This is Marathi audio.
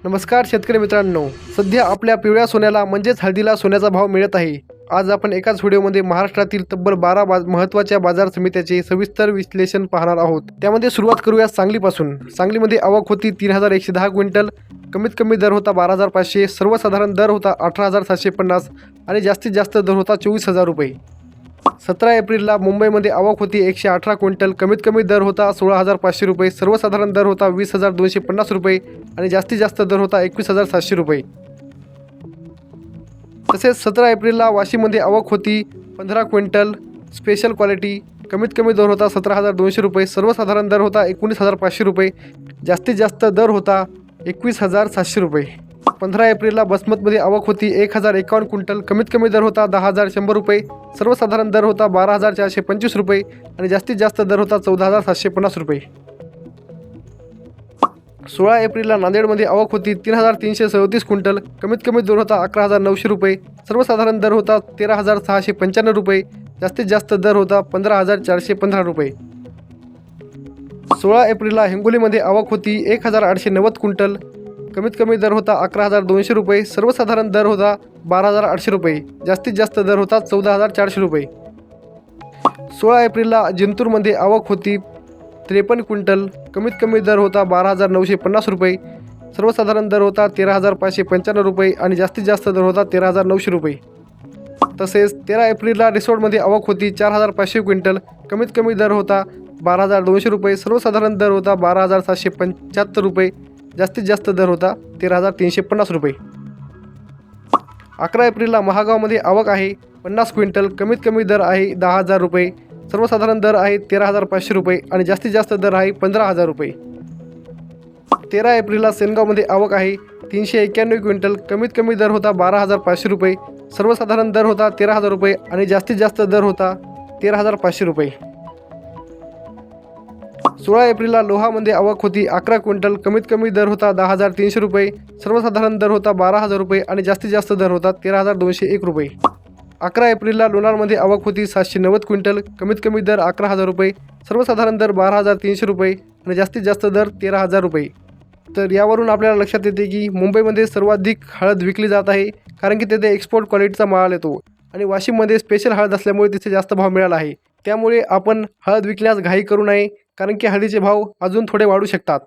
नमस्कार शेतकरी मित्रांनो, सध्या आपल्या पिवळ्या सोन्याला म्हणजेच हळदीला सोन्याचा भाव मिळत आहे। आज आपण एकाच व्हिडिओमध्ये महाराष्ट्रातील तब्बल 12 महत्त्वाच्या बाजार समित्याचे सविस्तर विश्लेषण पाहणार आहोत। त्यामध्ये सुरुवात करूया सांगलीपासून। सांगलीमध्ये आवक होती 3110 क्विंटल, कमीत कमी दर होता 12500, सर्वसाधारण दर होता 18750 आणि जास्तीत जास्त दर होता 24000 रुपये। 17 एप्रिलला मुंबईमध्ये आवक होती 118 क्विंटल, कमीत कमी दर होता 16500 रुपये, सर्वसाधारण दर होता 20250 रुपये आणि जास्तीत जास्त दर होता 21700 रुपये। तसेच 17 एप्रिलला वाशीमध्ये आवक होती 15 क्विंटल, स्पेशल क्वालिटी, कमीत कमी दर होता 17200 रुपये, सर्वसाधारण दर होता 19500 रुपये, जास्तीत जास्त दर होता 21700 रुपये। 15 एप्रिलला बसमतमध्ये आवक होती 1051 क्विंटल, कमीत कमी दर होता 10100 रुपये, सर्वसाधारण दर होता 12425 रुपये आणि जास्तीत जास्त दर होता 14750 रुपये। 16 एप्रिलला नांदेडमध्ये आवक होती 3337 क्विंटल, कमीत कमी दर होता 11900 रुपये, सर्वसाधारण दर होता 13695 रुपये, जास्तीत जास्त दर होता 15415 रुपये। 16 एप्रिलला हिंगोलीमध्ये आवक होती 1890 क्विंटल, कमीत कमी दर होता 11200 रुपये, सर्वसाधारण दर होता 12800 रुपये, जास्तीत जास्त दर होता 14400 रुपये। 16 एप्रिलला जिंतूरमध्ये आवक होती 53 क्विंटल, कमीत कमी दर होता 12950 रुपये, सर्वसाधारण दर होता 13595 रुपये आणि जास्तीत जास्त दर होता 13900 रुपये। तसेच 13 एप्रिलला रिसोडमध्ये आवक होती 4500 क्विंटल, कमीत कमी दर होता 12200 रुपये, सर्वसाधारण दर होता 12775 रुपये, जास्तीत जास्त दर होता 13350 रुपये। 11 एप्रिलला महागावमध्ये आवक आहे 50 क्विंटल, कमीत कमी दर आहे 10000 रुपये, सर्वसाधारण दर आहे 13500 रुपये आणि जास्तीत जास्त दर आहे 15000 रुपये। 13 एप्रिलला सेनगावमध्ये आवक आहे 391 क्विंटल, कमीत कमी दर होता 12500 रुपये, सर्वसाधारण दर होता 13000 रुपये आणि जास्तीत जास्त दर होता 13500 रुपये। 16 एप्रिलला लोहामध्ये आवक होती 11 क्विंटल, कमीत कमी दर होता 10300 रुपये, सर्वसाधारण दर होता 12000 रुपये आणि जास्तीत जास्त दर होता 13201 रुपये। 11 एप्रिलला लोणारमध्ये आवक होती 790 क्विंटल, कमीत कमी दर 11000 रुपये, सर्वसाधारण दर 12300 रुपये आणि जास्तीत जास्त दर 13000 रुपये। तर यावरून आपल्याला लक्षात येते की मुंबईमध्ये सर्वाधिक हळद विकली जात आहे, कारण की तेथे एक्सपोर्ट क्वालिटीचा माल येतो आणि वाशिममध्ये स्पेशल हळद असल्यामुळे तिथे जास्त भाव मिळाला आहे। त्यामुळे आपण हळद विकण्यास घाई करू नये, कारण की हळदीचे भाव अजून थोडे वाढू शकतात।